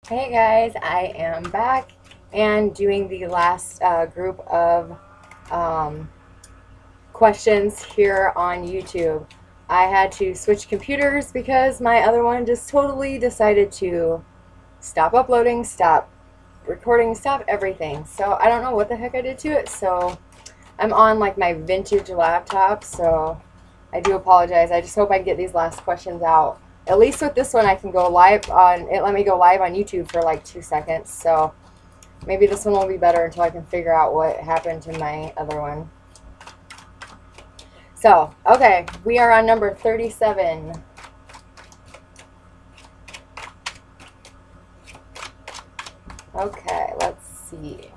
Hey guys, I am back and doing the last group of questions here on YouTube. I had to switch computers because my other one just totally decided to stop uploading, stop recording, stop everything. So I don't know what the heck I did to it. So I'm on like my vintage laptop, so I do apologize. I just hope I can get these last questions out. At least with this one, I can go live on it. Let me go live on YouTube for like 2 seconds. So maybe this one will be better until I can figure out what happened to my other one. So, okay, we are on number 37. Okay, let's see.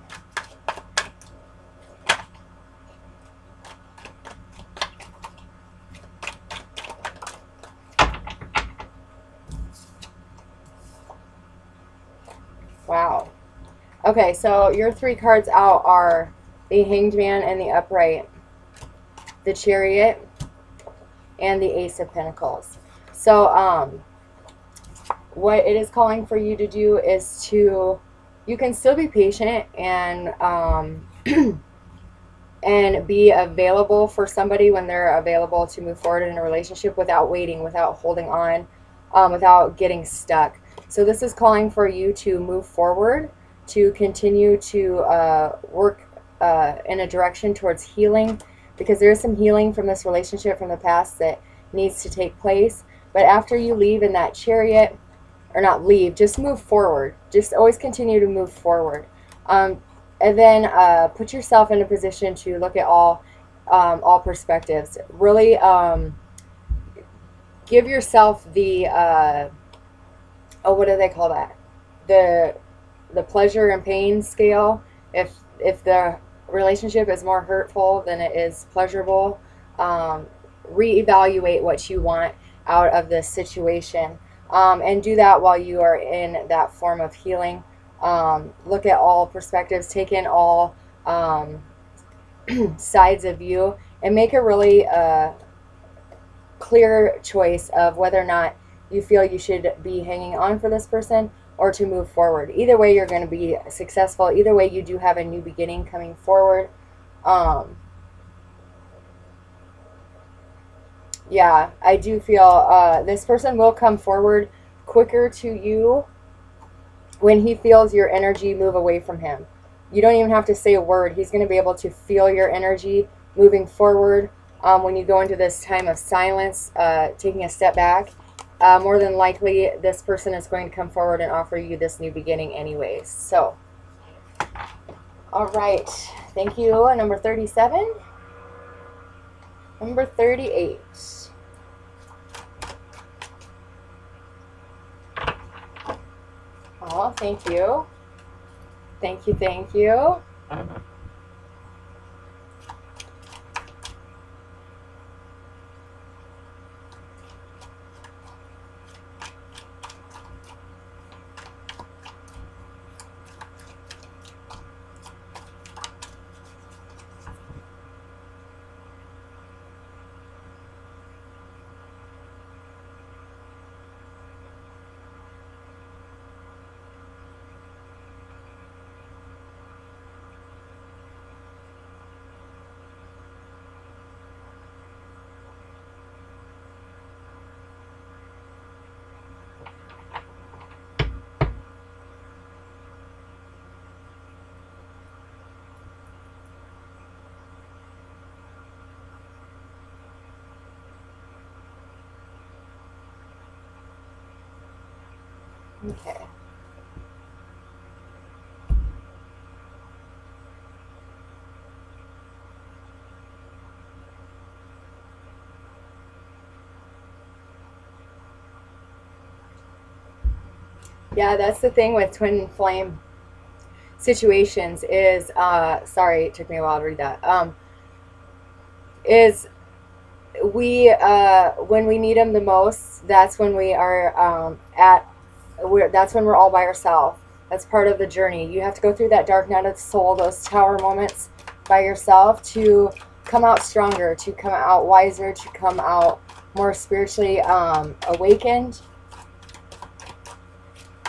Wow. Okay, so your 3 cards out are the Hanged Man and the Upright, the Chariot, and the Ace of Pentacles. So, what it is calling for you to do is to, you can still be patient and and be available for somebody when they're available to move forward in a relationship without waiting, without holding on, without getting stuck. So this is calling for you to move forward, to continue to work in a direction towards healing, because there is some healing from this relationship from the past that needs to take place. But after you leave in that Chariot, or not leave, just move forward. Just always continue to move forward. And then put yourself in a position to look at all perspectives. Really give yourself the what do they call that? The pleasure and pain scale. If the relationship is more hurtful than it is pleasurable, reevaluate what you want out of this situation. And do that while you are in that form of healing. Look at all perspectives, take in all sides of you, and make a really clear choice of whether or not you feel you should be hanging on for this person or to move forward. Either way, you're going to be successful. Either way, you do have a new beginning coming forward. Yeah, I do feel this person will come forward quicker to you when he feels your energy move away from him. You don't even have to say a word. He's going to be able to feel your energy moving forward. When you go into this time of silence, taking a step back, more than likely this person is going to come forward and offer you this new beginning anyways. So, all right. Thank you. Number 37. Number 38. Oh, thank you. Thank you, thank you. Okay. Yeah, that's the thing with twin flame situations is, sorry, it took me a while to read that, is we, when we need them the most, that's when we are that's when we're all by ourselves. That's part of the journey. You have to go through that dark night of the soul, those tower moments by yourself to come out stronger, to come out wiser, to come out more spiritually awakened.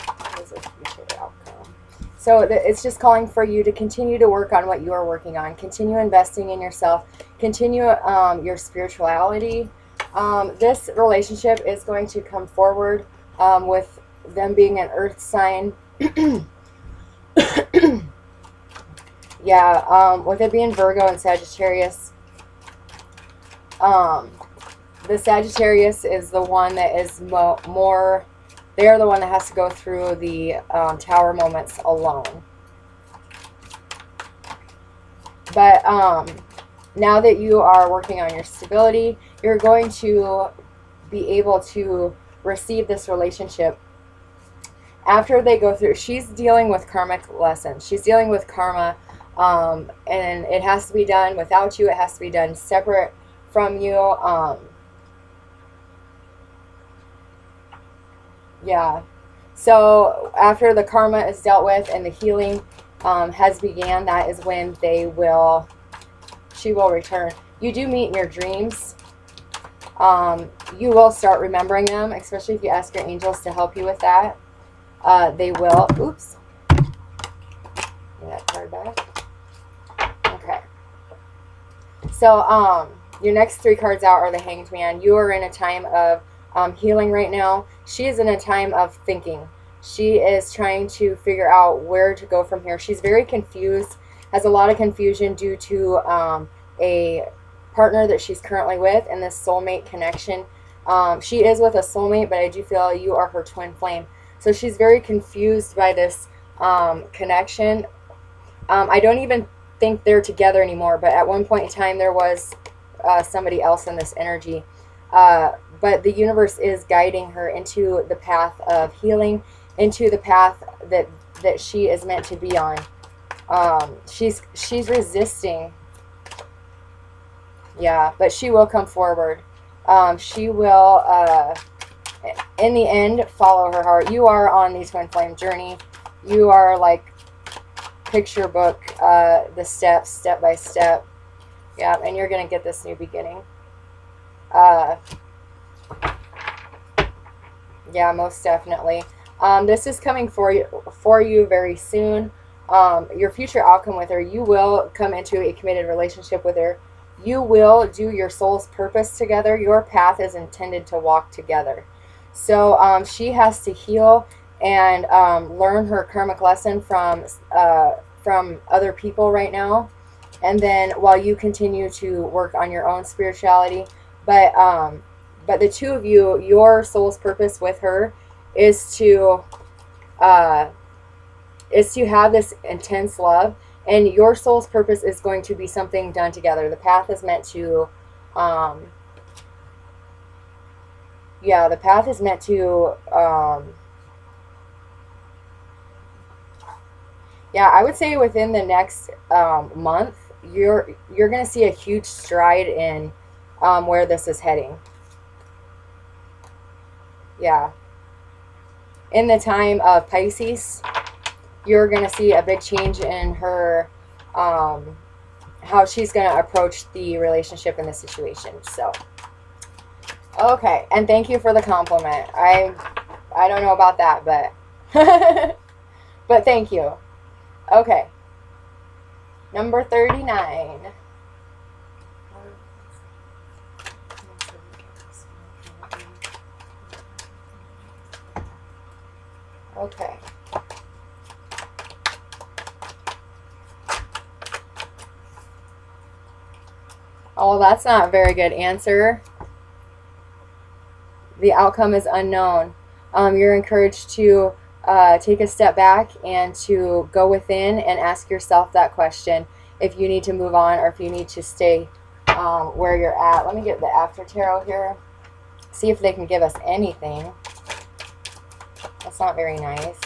What is your future outcome? So it's just calling for you to continue to work on what you are working on. Continue investing in yourself. Continue your spirituality. This relationship is going to come forward with them being an earth sign. Yeah, with it being Virgo and Sagittarius. The Sagittarius is the one that is more, they're the one that has to go through the tower moments alone. But now that you are working on your stability, you're going to be able to receive this relationship after they go through. She's dealing with karmic lessons. She's dealing with karma, and it has to be done without you. It has to be done separate from you. Yeah. So after the karma is dealt with and the healing has began, that is when she will return. You do meet in your dreams. You will start remembering them, especially if you ask your angels to help you with that. They will. Oops. Get that card back. Okay. So your next 3 cards out are the Hanged Man. You are in a time of healing right now. She is in a time of thinking. She is trying to figure out where to go from here. She's very confused, has a lot of confusion due to a partner that she's currently with and this soulmate connection. She is with a soulmate, but I do feel you are her twin flame. So she's very confused by this connection. I don't even think they're together anymore, but at one point in time there was somebody else in this energy. But the universe is guiding her into the path of healing, into the path that she is meant to be on. She's resisting. Yeah, but she will come forward. She will, in the end, follow her heart. You are on the twin flame journey. You are like picture book, the steps, step by step. Yeah, and you're going to get this new beginning. Yeah, most definitely. This is coming for you very soon. Your future outcome with her, you will come into a committed relationship with her. You will do your soul's purpose together. Your path is intended to walk together. So she has to heal and learn her karmic lesson from other people right now. And then while you continue to work on your own spirituality. But the two of you, your soul's purpose with her is to have this intense love, and your soul's purpose is going to be something done together. The path is meant to, yeah, the path is meant to, yeah, I would say within the next month, you're going to see a huge stride in where this is heading. Yeah. In the time of Pisces, you're going to see a big change in her, how she's going to approach the relationship and the situation. So, okay. And thank you for the compliment. I don't know about that, but, but thank you. Okay. Number 39. Okay. Oh, that's not a very good answer. The outcome is unknown. You're encouraged to take a step back and to go within and ask yourself that question if you need to move on or if you need to stay where you're at. Let me get the after tarot here. See if they can give us anything. That's not very nice.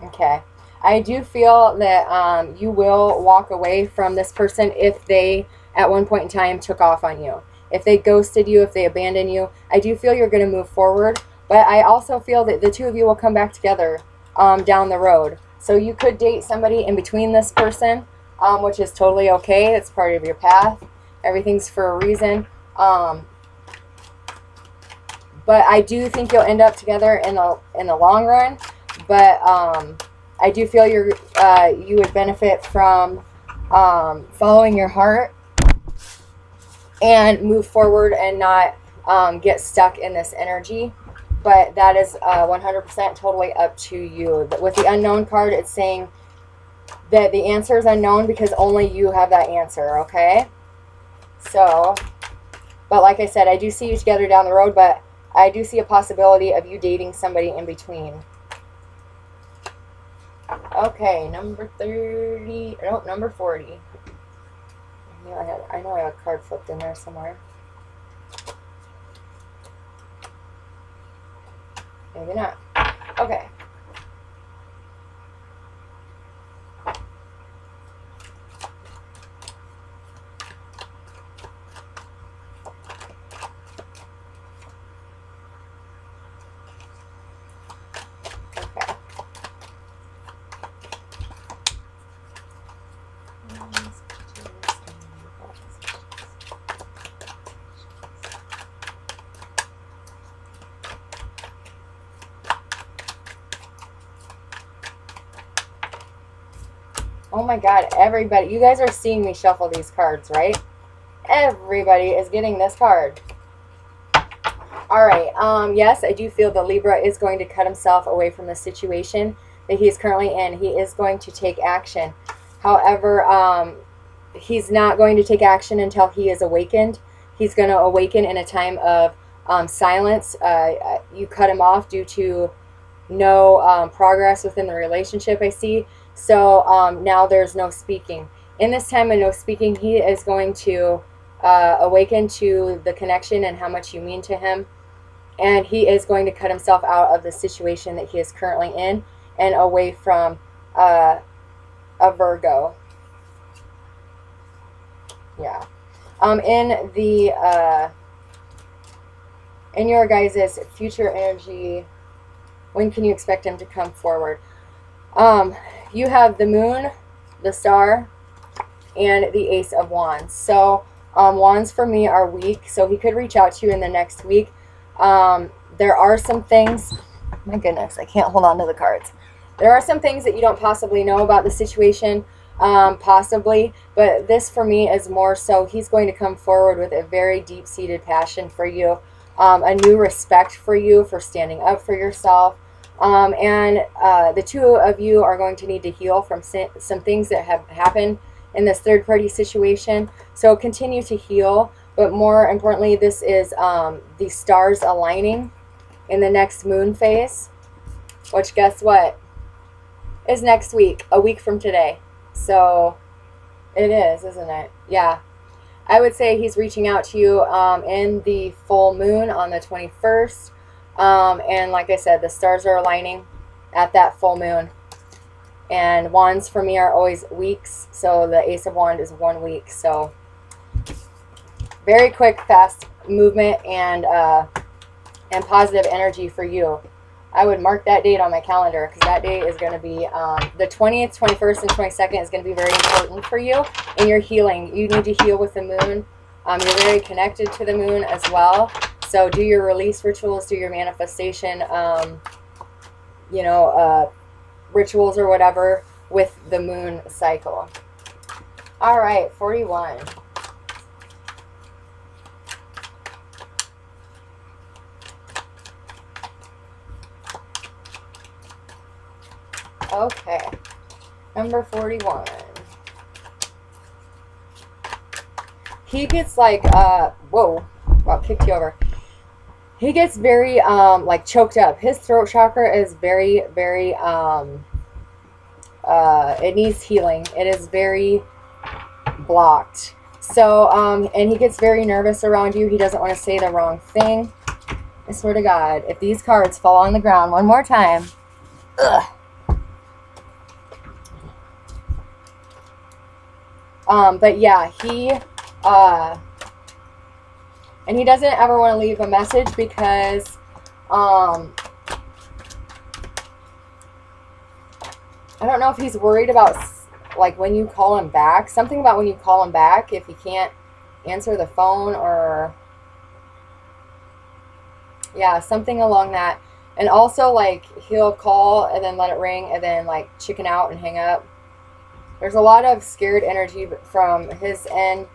Okay. I do feel that you will walk away from this person if they, at one point in time, took off on you. If they ghosted you, if they abandoned you. I do feel you're going to move forward. But I also feel that the two of you will come back together down the road. So you could date somebody in between this person, which is totally okay. It's part of your path. Everything's for a reason. but I do think you'll end up together in the long run. But I do feel you would benefit from following your heart and move forward and not get stuck in this energy. But that is 100% totally up to you. With the unknown card, it's saying that the answer is unknown because only you have that answer, okay? So, but like I said, I do see you together down the road, but I do see a possibility of you dating somebody in between. Okay, number 30, no, number 40. I know I have a card flipped in there somewhere. Maybe not. Okay. Oh my God, everybody, you guys are seeing me shuffle these cards, right? Everybody is getting this card. All right, yes, I do feel the Libra is going to cut himself away from the situation that he is currently in. He is going to take action. However, he's not going to take action until he is awakened. He's going to awaken in a time of silence. You cut him off due to no progress within the relationship, I see. So now there's no speaking. In this time of no speaking, he is going to awaken to the connection and how much you mean to him. And he is going to cut himself out of the situation that he is currently in and away from a Virgo. Yeah. In your guys' future energy, when can you expect him to come forward? You have the moon, the star, and the ace of wands. So wands for me are weak, so he could reach out to you in the next week. There are some things, my goodness, I can't hold on to the cards. There are some things that you don't possibly know about the situation, possibly, but this for me is more so he's going to come forward with a very deep-seated passion for you, a new respect for you for standing up for yourself. And the two of you are going to need to heal from some things that have happened in this third-party situation. So continue to heal, but more importantly, this is the stars aligning in the next moon phase, which guess what? Is next week, a week from today. So it is, isn't it? Yeah. I would say he's reaching out to you in the full moon on the 21st. And like I said, the stars are aligning at that full moon. And wands for me are always weeks. So the ace of wands is 1 week. So very quick, fast movement and positive energy for you. I would mark that date on my calendar because that day is going to be the 20th, 21st, and 22nd is going to be very important for you in your healing. You need to heal with the moon. You're very connected to the moon as well. So do your release rituals, do your manifestation, rituals or whatever with the moon cycle. All right, 41. Okay, number 41. He gets like, whoa, wow, kicked you over. He gets very, like choked up. His throat chakra is very, very, it needs healing. It is very blocked. So, and he gets very nervous around you. He doesn't want to say the wrong thing. I swear to God, if these cards fall on the ground one more time, ugh. But yeah, and he doesn't ever want to leave a message because, I don't know if he's worried about, like, when you call him back. Something about when you call him back, if he can't answer the phone or, Yeah, something along that. And also, like, he'll call and then let it ring and then, like, chicken out and hang up. There's a lot of scared energy from his end.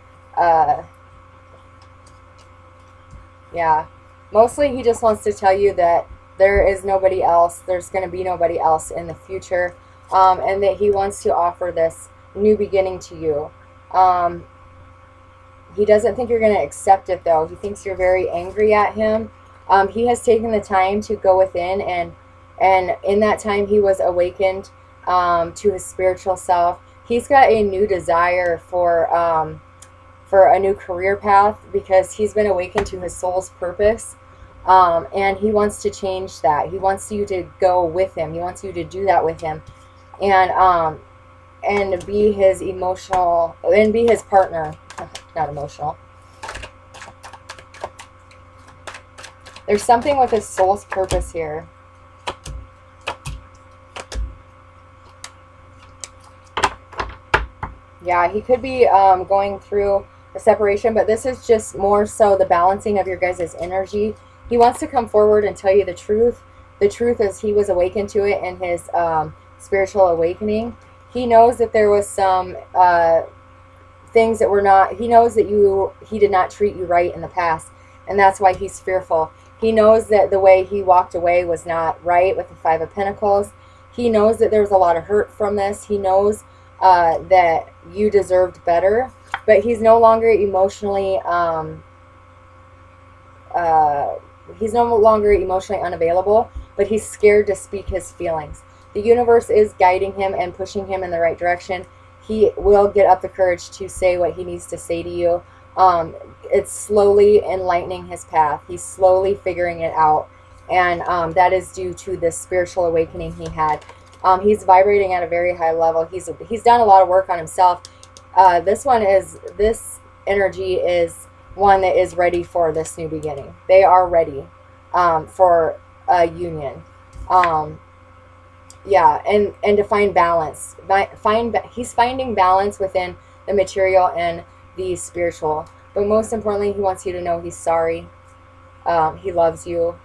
Yeah. Mostly he just wants to tell you that there is nobody else. There's going to be nobody else in the future. And that he wants to offer this new beginning to you. He doesn't think you're going to accept it, though. He thinks you're very angry at him. He has taken the time to go within, and in that time he was awakened to his spiritual self. He's got a new desire for a new career path, because he's been awakened to his soul's purpose, and he wants to change that. He wants you to go with him. He wants you to do that with him, and be his emotional, and be his partner. Not emotional. There's something with his soul's purpose here. Yeah, he could be going through a separation, but this is just more so the balancing of your guys' energy. He wants to come forward and tell you the truth. The truth is he was awakened to it in his spiritual awakening. He knows that there was some things that were not, he knows that he did not treat you right in the past, and that's why he's fearful. He knows that the way he walked away was not right with the Five of Pentacles. He knows that there was a lot of hurt from this. He knows that you deserved better, but he's no longer emotionally unavailable, but he's scared to speak his feelings. The universe is guiding him and pushing him in the right direction. He will get up the courage to say what he needs to say to you. It's slowly enlightening his path. He's slowly figuring it out, and that is due to this spiritual awakening he had. He's vibrating at a very high level. He's done a lot of work on himself. This energy is one that is ready for this new beginning. They are ready for a union. Yeah, and to find balance. He's finding balance within the material and the spiritual. But most importantly, he wants you to know he's sorry. He loves you.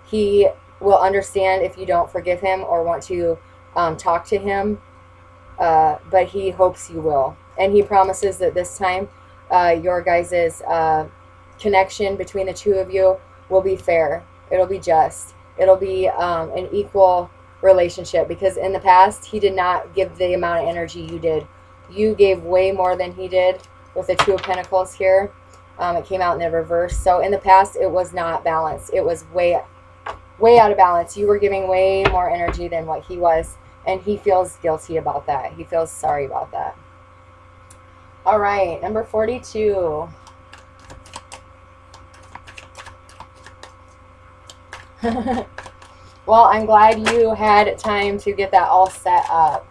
He will understand if you don't forgive him or want to talk to him. But he hopes you will. And he promises that this time your guys' connection between the two of you will be fair. It'll be just. It'll be an equal relationship, because in the past he did not give the amount of energy you did. You gave way more than he did with the Two of Pentacles here. It came out in the reverse. So in the past it was not balanced. It was way out of balance. You were giving way more energy than what he was, and he feels guilty about that. He feels sorry about that. All right, number 42. Well, I'm glad you had time to get that all set up.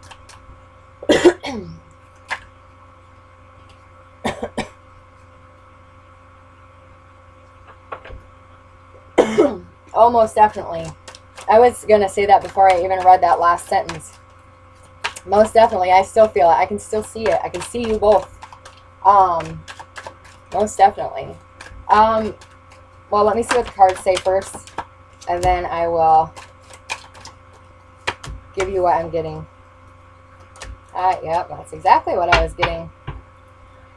Oh, most definitely. I was going to say that before I even read that last sentence. Most definitely. I still feel it. I can still see it. I can see you both. Most definitely. Well, let me see what the cards say first, and then I will give you what I'm getting. Yep, that's exactly what I was getting.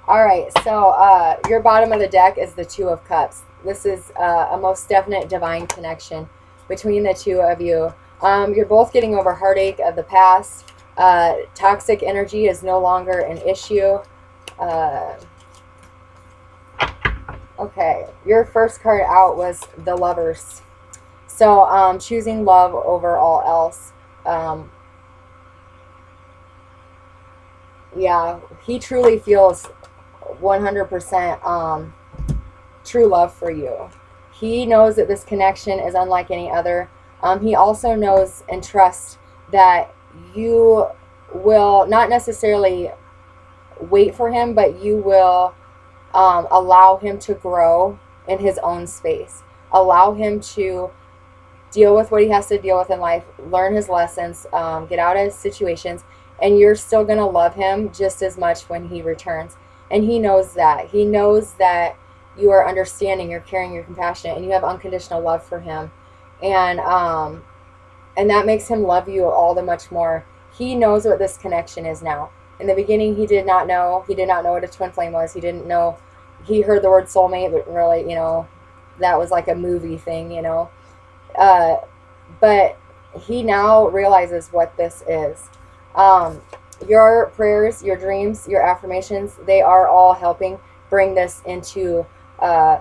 Alright, so your bottom of the deck is the Two of Cups. This is a most definite divine connection between the two of you. You're both getting over heartache of the past. Toxic energy is no longer an issue. Okay, your first card out was the Lovers. So, choosing love over all else. Yeah, he truly feels 100% true love for you. He knows that this connection is unlike any other. He also knows and trusts that you will not necessarily wait for him, but you will allow him to grow in his own space. Allow him to deal with what he has to deal with in life, learn his lessons, get out of situations, and you're still going to love him just as much when he returns. And he knows that. He knows that you are understanding, you're caring, you're compassionate, and you have unconditional love for him. And that makes him love you all the much more. He knows what this connection is now. In the beginning, he did not know. He did not know what a twin flame was. He didn't know. He heard the word soulmate, but really, you know, that was like a movie thing, you know. But he now realizes what this is. Your prayers, your dreams, your affirmations, they are all helping bring this into a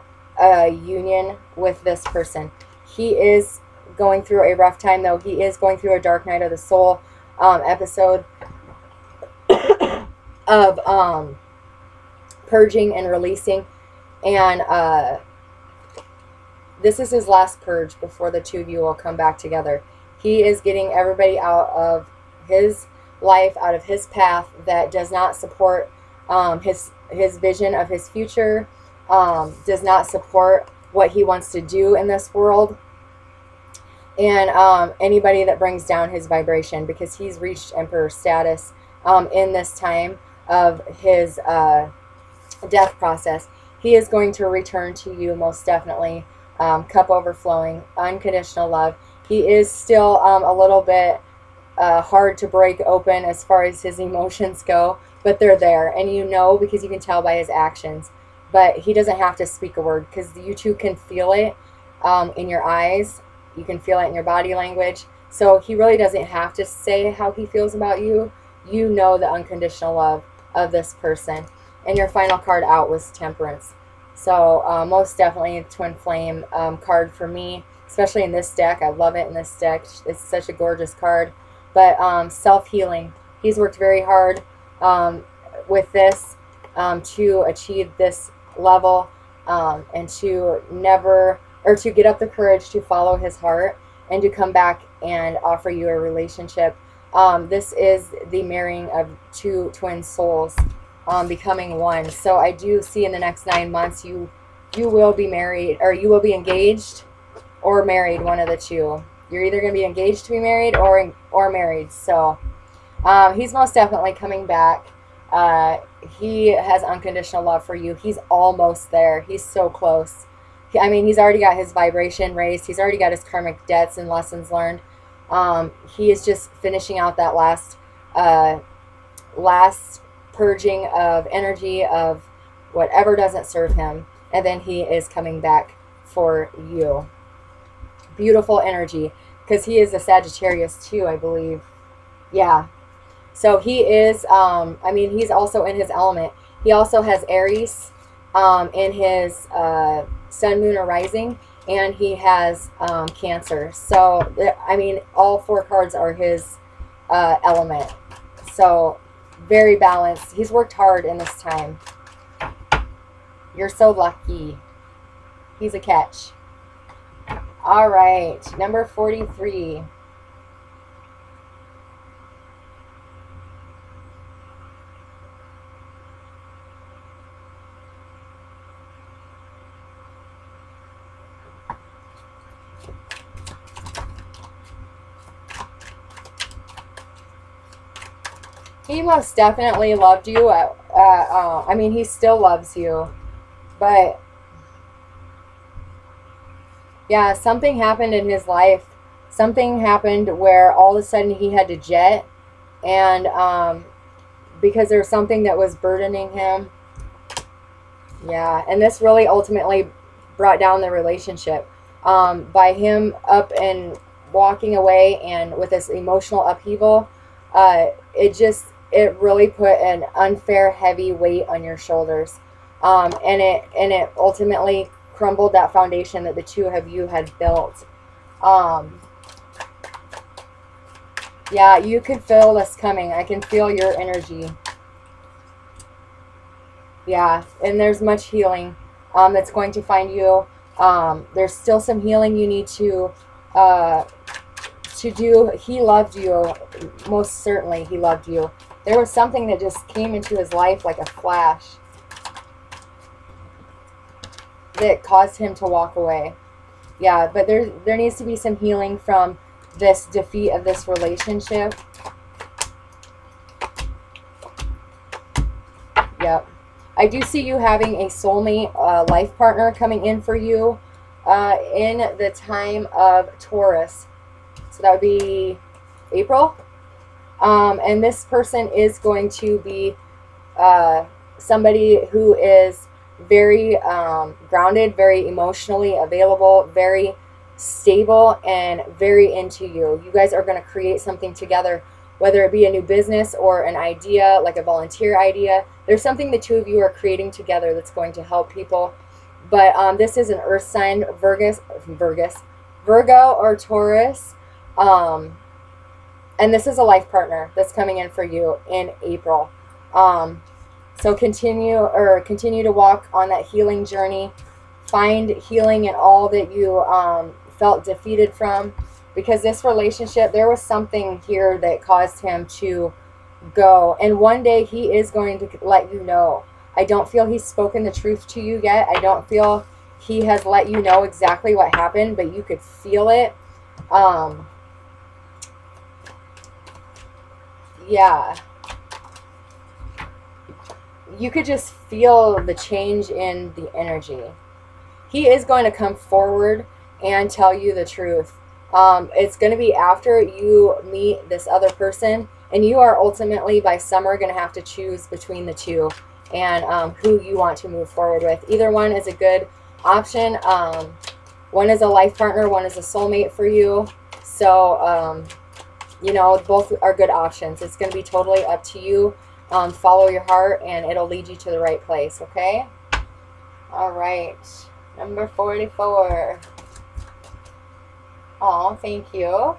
union with this person. He is going through a rough time, though. He is going through a dark night of the soul episode of purging and releasing. And this is his last purge before the two of you will come back together. He is getting everybody out of his life, out of his path that does not support his vision of his future, does not support what he wants to do in this world, and anybody that brings down his vibration, because he's reached emperor status in this time of his death process. He is going to return to you most definitely, cup overflowing, unconditional love. He is still a little bit hard to break open as far as his emotions go, but they're there, and you know, because you can tell by his actions. But he doesn't have to speak a word, because you two can feel it in your eyes. You can feel it in your body language. So he really doesn't have to say how he feels about you. You know the unconditional love of this person. And your final card out was Temperance. So most definitely a twin flame card for me, especially in this deck. I love it in this deck. It's such a gorgeous card. But self-healing. He's worked very hard with this to achieve this level, and to never, or to get up the courage to follow his heart and to come back and offer you a relationship. This is the marrying of two twin souls, becoming one. So I do see in the next 9 months you will be married, or you will be engaged or married, one of the two. You're either going to be engaged to be married or married. So he's most definitely coming back. He has unconditional love for you. He's almost there. He's so close. I mean, he's already got his vibration raised. He's already got his karmic debts and lessons learned. He is just finishing out that last purging of energy of whatever doesn't serve him. And then he is coming back for you. Beautiful energy, because he is a Sagittarius too, I believe. Yeah. So he is, I mean, he's also in his element. He also has Aries in his sun, moon, or rising, and he has Cancer. So, I mean, all 4 cards are his element. So, very balanced. He's worked hard in this time. You're so lucky. He's a catch. All right, number 43. He most definitely loved you. I mean, he still loves you, but yeah, something happened in his life. Something happened where all of a sudden he had to jet, and because there was something that was burdening him. Yeah, and this really ultimately brought down the relationship by him up and walking away, and with this emotional upheaval, it really put an unfair heavy weight on your shoulders, and it ultimately crumbled that foundation that the two of you had built. Yeah, you could feel this coming. I can feel your energy. Yeah, and there's much healing that's going to find you. There's still some healing you need to do. He loved you. Most certainly he loved you. There was something that just came into his life like a flash that caused him to walk away. Yeah, but there needs to be some healing from this defeat of this relationship. Yep. I do see you having a soulmate life partner coming in for you in the time of Taurus. So that would be April. And this person is going to be somebody who is very grounded, very emotionally available, very stable, and very into you. You guys are going to create something together, whether it be a new business or an idea, like a volunteer idea. There's something the two of you are creating together that's going to help people. But this is an earth sign, Virgo or Taurus. And this is a life partner that's coming in for you in April. So continue to walk on that healing journey. Find healing in all that you felt defeated from. Because this relationship, there was something here that caused him to go. And one day he is going to let you know. I don't feel he's spoken the truth to you yet. I don't feel he has let you know exactly what happened, but you could feel it. Yeah. You could just feel the change in the energy. He is going to come forward and tell you the truth. It's going to be after you meet this other person, and you are ultimately by summer going to have to choose between the two and who you want to move forward with. Either one is a good option. One is a life partner, one is a soulmate for you. So, you know, both are good options. It's going to be totally up to you. Follow your heart, and it'll lead you to the right place, okay? All right. Number 44. Oh, thank you.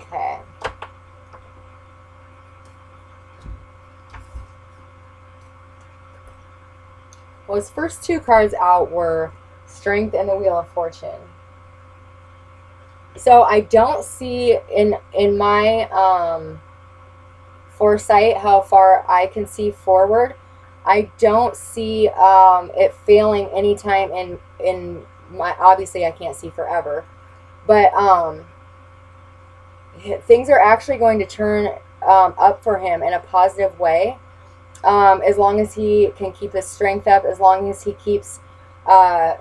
Okay. Well, his first two cards out were Strength and the Wheel of Fortune. So I don't see in my foresight how far I can see forward. I don't see it failing anytime in my, obviously I can't see forever, but things are actually going to turn up for him in a positive way, as long as he can keep his strength up, as long as he keeps that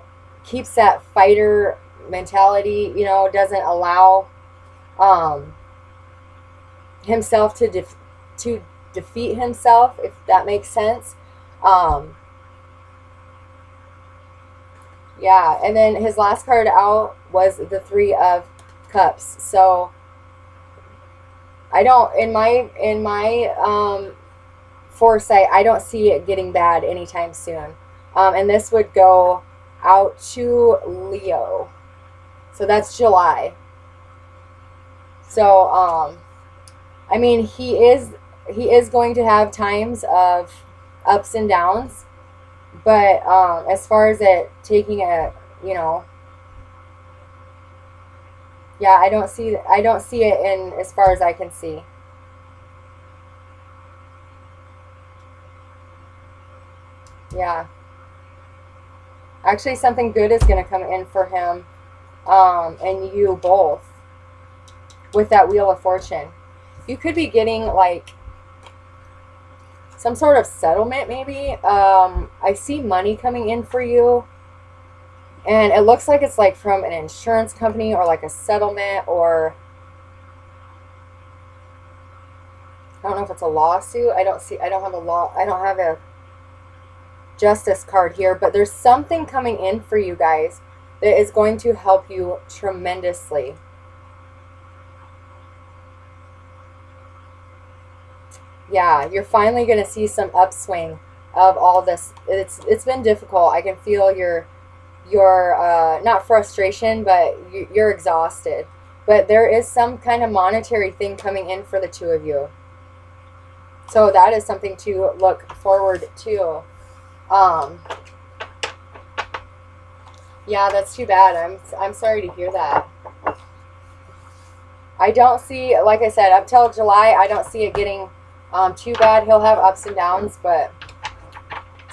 fighter mentality, you know, doesn't allow himself to defeat himself, if that makes sense. Yeah, and then his last card out was the Three of Cups. So I don't, in my foresight, I don't see it getting bad anytime soon. And this would go out to Leo. So that's July. So I mean, he is going to have times of ups and downs, but as far as it taking a, you know, yeah, I don't see it in as far as I can see. Yeah. Actually, something good is going to come in for him, and you both, with that Wheel of Fortune. You could be getting, like, some sort of settlement, maybe. I see money coming in for you, and it looks like it's, like, from an insurance company or, like, a settlement, or I don't know if it's a lawsuit. I don't have a Justice card here, but there's something coming in for you guys that is going to help you tremendously. Yeah, you're finally going to see some upswing of all this. It's been difficult. I can feel your not frustration, but you're exhausted. But there is some kind of monetary thing coming in for the two of you. So that is something to look forward to. Yeah, that's too bad. I'm sorry to hear that. I don't see, like I said, up till July, I don't see it getting too bad. He'll have ups and downs, but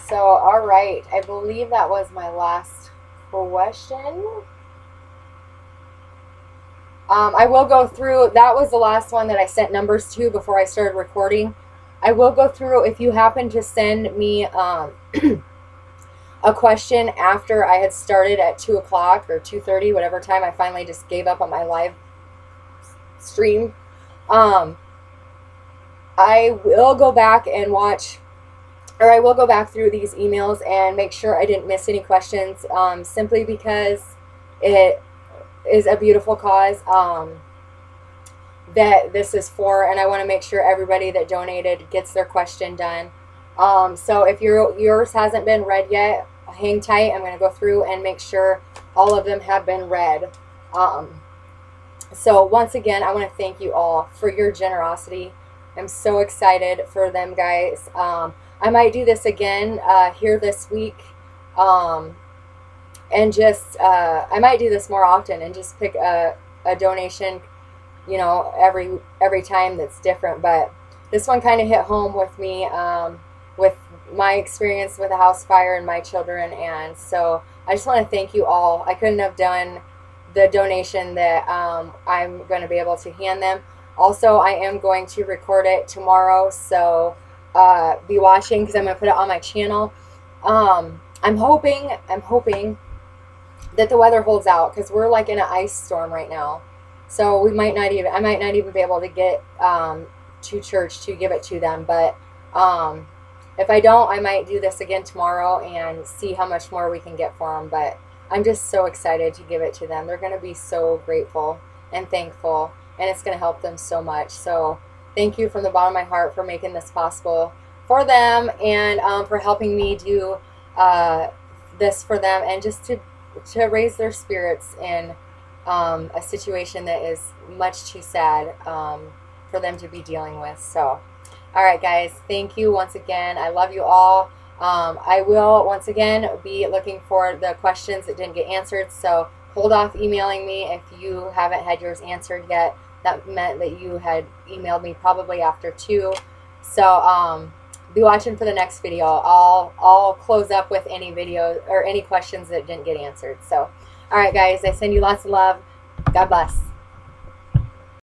so, all right. I believe that was my last question. I will go through, that was the last one that I sent numbers to before I started recording. I will go through, if you happen to send me a question after I had started at 2 o'clock or 2:30, whatever time I finally just gave up on my live stream, I will go back and watch, or I will go back through these emails and make sure I didn't miss any questions, simply because it is a beautiful cause that this is for, and I want to make sure everybody that donated gets their question done. So if yours hasn't been read yet, hang tight. I'm going to go through and make sure all of them have been read. So once again, I want to thank you all for your generosity. I'm so excited for them, guys. I might do this again here this week, and just I might do this more often and just pick a donation, you know, every time that's different. But this one kind of hit home with me, with my experience with a house fire and my children, and so I just want to thank you all. I couldn't have done the donation that I'm going to be able to hand them. Also, I am going to record it tomorrow, so be watching, because I'm going to put it on my channel. I'm hoping that the weather holds out, because we're like in an ice storm right now. So I might not even be able to get to church to give it to them. But if I don't, I might do this again tomorrow and see how much more we can get for them. But I'm just so excited to give it to them. They're going to be so grateful and thankful, and it's going to help them so much. So thank you from the bottom of my heart for making this possible for them, and for helping me do this for them, and just to raise their spirits in a situation that is much too sad for them to be dealing with. So, all right, guys, thank you once again. I love you all. I will, once again, be looking for the questions that didn't get answered, so hold off emailing me if you haven't had yours answered yet. That meant that you had emailed me probably after 2. So be watching for the next video. I'll close up with any video or any questions that didn't get answered. So, all right, guys, I send you lots of love. God bless.